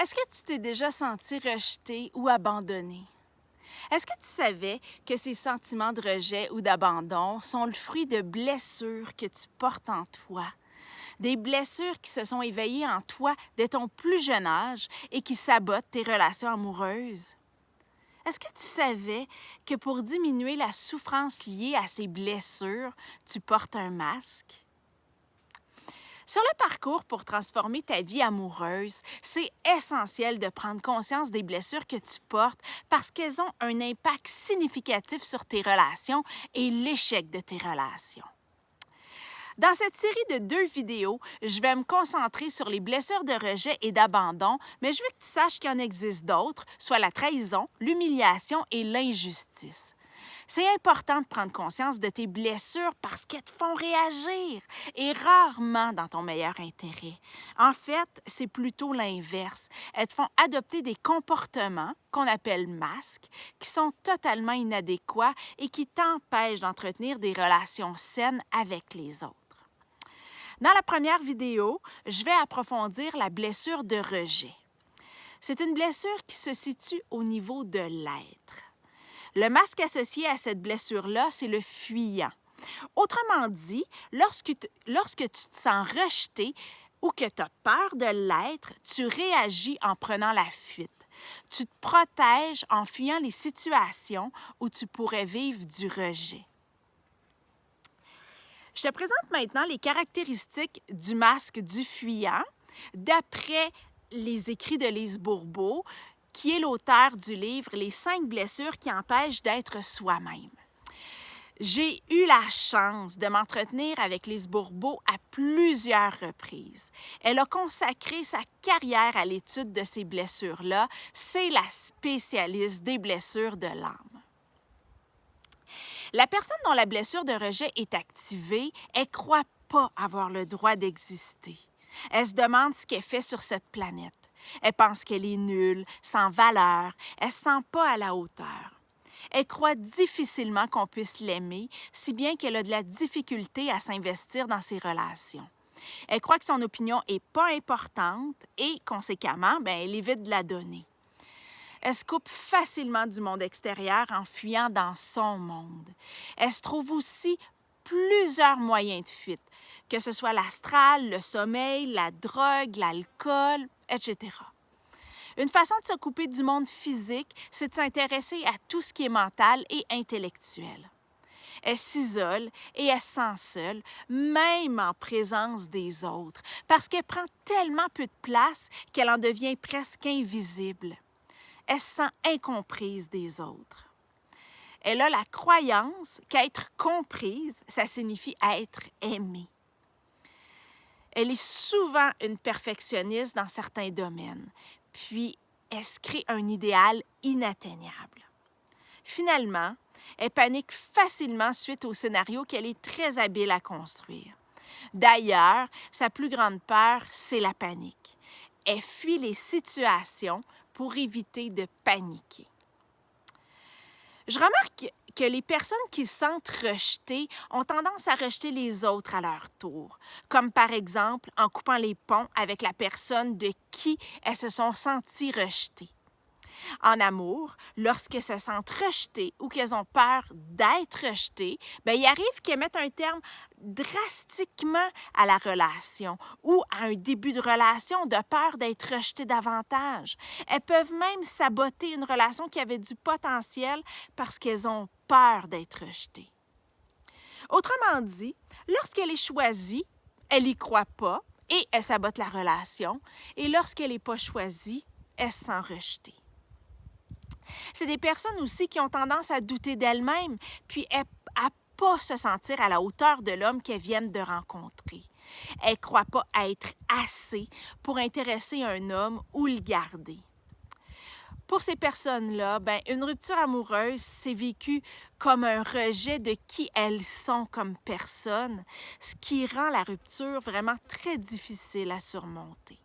Est-ce que tu t'es déjà senti rejeté ou abandonné? Est-ce que tu savais que ces sentiments de rejet ou d'abandon sont le fruit de blessures que tu portes en toi? Des blessures qui se sont éveillées en toi dès ton plus jeune âge et qui sabotent tes relations amoureuses? Est-ce que tu savais que pour diminuer la souffrance liée à ces blessures, tu portes un masque? Sur le parcours pour transformer ta vie amoureuse, c'est essentiel de prendre conscience des blessures que tu portes parce qu'elles ont un impact significatif sur tes relations et l'échec de tes relations. Dans cette série de 2 vidéos, je vais me concentrer sur les blessures de rejet et d'abandon, mais je veux que tu saches qu'il y en existe d'autres, soit la trahison, l'humiliation et l'injustice. C'est important de prendre conscience de tes blessures parce qu'elles te font réagir et rarement dans ton meilleur intérêt. En fait, c'est plutôt l'inverse. Elles te font adopter des comportements qu'on appelle masques, qui sont totalement inadéquats et qui t'empêchent d'entretenir des relations saines avec les autres. Dans la première vidéo, je vais approfondir la blessure de rejet. C'est une blessure qui se situe au niveau de l'être. Le masque associé à cette blessure-là, c'est le fuyant. Autrement dit, lorsque tu te sens rejeté ou que tu as peur de l'être, tu réagis en prenant la fuite. Tu te protèges en fuyant les situations où tu pourrais vivre du rejet. Je te présente maintenant les caractéristiques du masque du fuyant d'après les écrits de Lise Bourbeau, qui est l'auteur du livre « Les 5 blessures qui empêchent d'être soi-même ». J'ai eu la chance de m'entretenir avec Lise Bourbeau à plusieurs reprises. Elle a consacré sa carrière à l'étude de ces blessures-là. C'est la spécialiste des blessures de l'âme. La personne dont la blessure de rejet est activée, elle ne croit pas avoir le droit d'exister. Elle se demande ce qu'elle fait sur cette planète. Elle pense qu'elle est nulle, sans valeur, elle ne se sent pas à la hauteur. Elle croit difficilement qu'on puisse l'aimer, si bien qu'elle a de la difficulté à s'investir dans ses relations. Elle croit que son opinion n'est pas importante et, conséquemment, elle évite de la donner. Elle se coupe facilement du monde extérieur en fuyant dans son monde. Elle se trouve aussi plusieurs moyens de fuite, que ce soit l'astral, le sommeil, la drogue, l'alcool, etc. Une façon de se couper du monde physique, c'est de s'intéresser à tout ce qui est mental et intellectuel. Elle s'isole et elle se sent seule, même en présence des autres, parce qu'elle prend tellement peu de place qu'elle en devient presque invisible. Elle se sent incomprise des autres. Elle a la croyance qu'être comprise, ça signifie être aimée. Elle est souvent une perfectionniste dans certains domaines, puis elle se crée un idéal inatteignable. Finalement, elle panique facilement suite au scénario qu'elle est très habile à construire. D'ailleurs, sa plus grande peur, c'est la panique. Elle fuit les situations pour éviter de paniquer. Je remarque que les personnes qui se sentent rejetées ont tendance à rejeter les autres à leur tour, comme par exemple en coupant les ponts avec la personne de qui elles se sont senties rejetées. En amour, lorsqu'elles se sentent rejetées ou qu'elles ont peur d'être rejetées, il arrive qu'elles mettent un terme drastiquement à la relation ou à un début de relation de peur d'être rejetées davantage. Elles peuvent même saboter une relation qui avait du potentiel parce qu'elles ont peur d'être rejetées. Autrement dit, lorsqu'elle est choisie, elle n'y croit pas et elle sabote la relation. Et lorsqu'elle n'est pas choisie, elle se sent rejetée. C'est des personnes aussi qui ont tendance à douter d'elles-mêmes, puis à ne pas se sentir à la hauteur de l'homme qu'elles viennent de rencontrer. Elles ne croient pas être assez pour intéresser un homme ou le garder. Pour ces personnes-là, une rupture amoureuse, c'est vécu comme un rejet de qui elles sont comme personnes, ce qui rend la rupture vraiment très difficile à surmonter.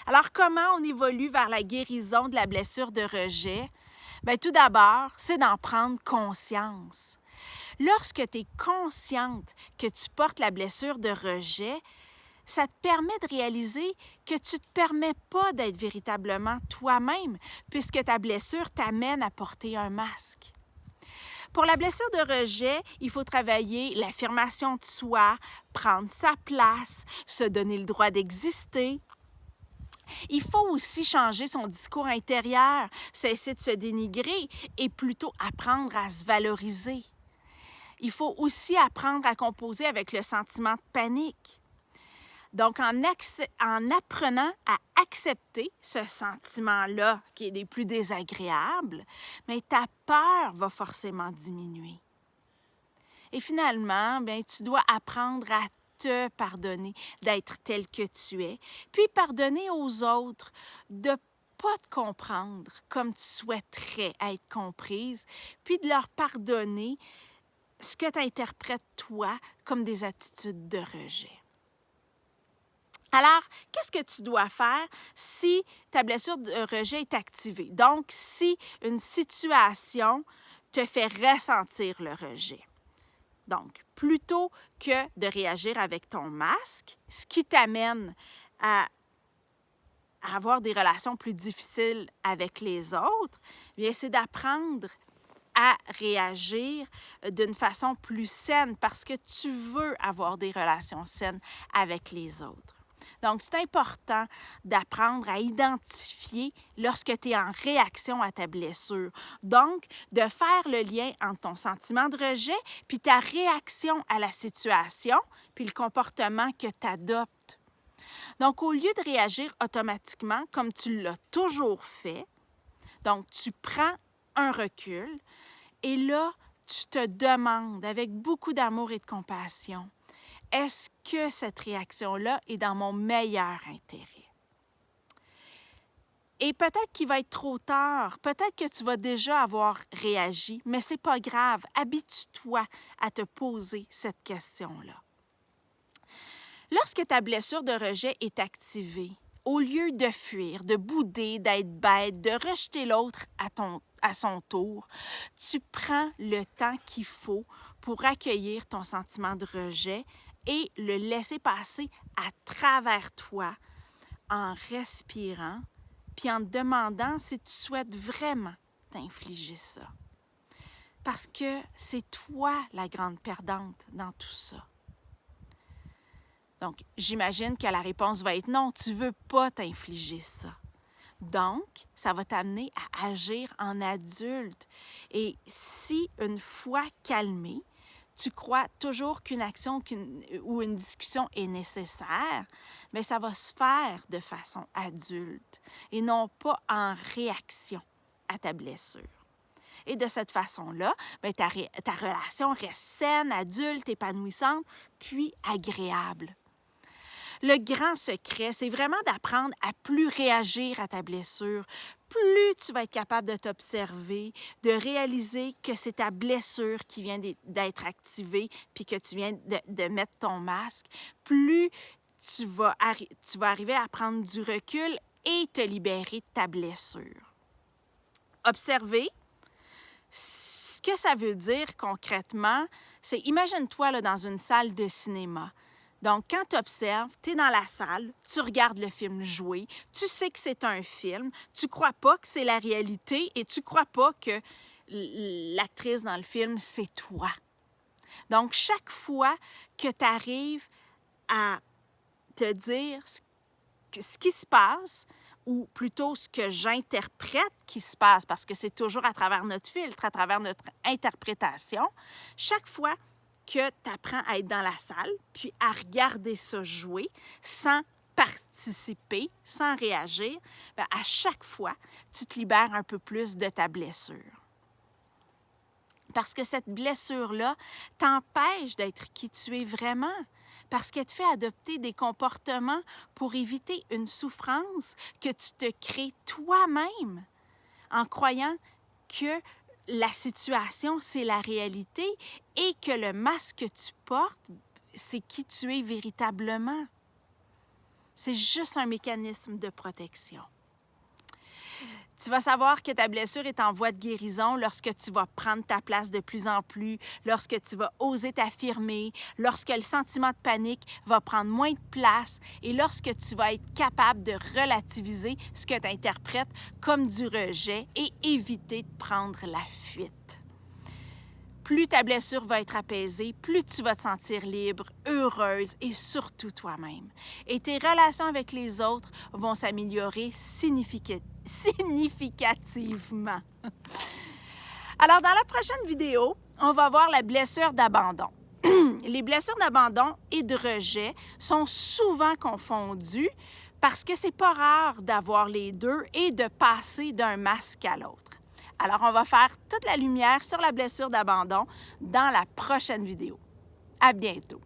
Alors, comment on évolue vers la guérison de la blessure de rejet? Tout d'abord, c'est d'en prendre conscience. Lorsque tu es consciente que tu portes la blessure de rejet, ça te permet de réaliser que tu ne te permets pas d'être véritablement toi-même, puisque ta blessure t'amène à porter un masque. Pour la blessure de rejet, il faut travailler l'affirmation de soi, prendre sa place, se donner le droit d'exister. Il faut aussi changer son discours intérieur, cesser de se dénigrer et plutôt apprendre à se valoriser. Il faut aussi apprendre à composer avec le sentiment de panique. Donc, en apprenant à accepter ce sentiment-là, qui est des plus désagréables, mais ta peur va forcément diminuer. Et finalement, bien, tu dois apprendre à te pardonner, d'être tel que tu es, puis pardonner aux autres de ne pas te comprendre comme tu souhaiterais être comprise, puis de leur pardonner ce que tu interprètes, toi, comme des attitudes de rejet. Alors, qu'est-ce que tu dois faire si ta blessure de rejet est activée? Donc, si une situation te fait ressentir le rejet. Donc, plutôt que de réagir avec ton masque, ce qui t'amène à avoir des relations plus difficiles avec les autres, bien, c'est d'apprendre à réagir d'une façon plus saine parce que tu veux avoir des relations saines avec les autres. Donc, c'est important d'apprendre à identifier lorsque tu es en réaction à ta blessure. Donc, de faire le lien entre ton sentiment de rejet puis ta réaction à la situation puis le comportement que tu adoptes. Donc, au lieu de réagir automatiquement comme tu l'as toujours fait, donc tu prends un recul et là, tu te demandes avec beaucoup d'amour et de compassion, est-ce que cette réaction-là est dans mon meilleur intérêt? Et peut-être qu'il va être trop tard, peut-être que tu vas déjà avoir réagi, mais ce n'est pas grave. Habitue-toi à te poser cette question-là. Lorsque ta blessure de rejet est activée, au lieu de fuir, de bouder, d'être bête, de rejeter l'autre à son tour, tu prends le temps qu'il faut pour accueillir ton sentiment de rejet et le laisser passer à travers toi en respirant, puis en te demandant si tu souhaites vraiment t'infliger ça. Parce que c'est toi la grande perdante dans tout ça. Donc, j'imagine que la réponse va être non, tu ne veux pas t'infliger ça. Donc, ça va t'amener à agir en adulte. Et si, une fois calmé, tu crois toujours qu'une action ou une discussion est nécessaire, bien, ça va se faire de façon adulte et non pas en réaction à ta blessure. Et de cette façon-là, bien, ta relation reste saine, adulte, épanouissante, puis agréable. Le grand secret, c'est vraiment d'apprendre à plus réagir à ta blessure. Plus tu vas être capable de t'observer, de réaliser que c'est ta blessure qui vient d'être activée puis que tu viens de mettre ton masque, plus tu vas arriver à prendre du recul et te libérer de ta blessure. Observer, ce que ça veut dire concrètement, c'est imagine-toi là, dans une salle de cinéma. Donc, quand tu observes, tu es dans la salle, tu regardes le film jouer, tu sais que c'est un film, tu ne crois pas que c'est la réalité et tu ne crois pas que l'actrice dans le film, c'est toi. Donc, chaque fois que tu arrives à te dire ce qui se passe, ou plutôt ce que j'interprète qui se passe, parce que c'est toujours à travers notre filtre, à travers notre interprétation, chaque fois que tu apprends à être dans la salle, puis à regarder ça jouer sans participer, sans réagir, bien, à chaque fois, tu te libères un peu plus de ta blessure. Parce que cette blessure-là t'empêche d'être qui tu es vraiment, parce qu'elle te fait adopter des comportements pour éviter une souffrance que tu te crées toi-même en croyant que la situation, c'est la réalité et que le masque que tu portes, c'est qui tu es véritablement. C'est juste un mécanisme de protection. Tu vas savoir que ta blessure est en voie de guérison lorsque tu vas prendre ta place de plus en plus, lorsque tu vas oser t'affirmer, lorsque le sentiment de panique va prendre moins de place et lorsque tu vas être capable de relativiser ce que tu interprètes comme du rejet et éviter de prendre la fuite. Plus ta blessure va être apaisée, plus tu vas te sentir libre, heureuse et surtout toi-même. Et tes relations avec les autres vont s'améliorer significativement. Alors, dans la prochaine vidéo, on va voir la blessure d'abandon. Les blessures d'abandon et de rejet sont souvent confondues parce que c'est pas rare d'avoir les deux et de passer d'un masque à l'autre. Alors, on va faire toute la lumière sur la blessure d'abandon dans la prochaine vidéo. À bientôt!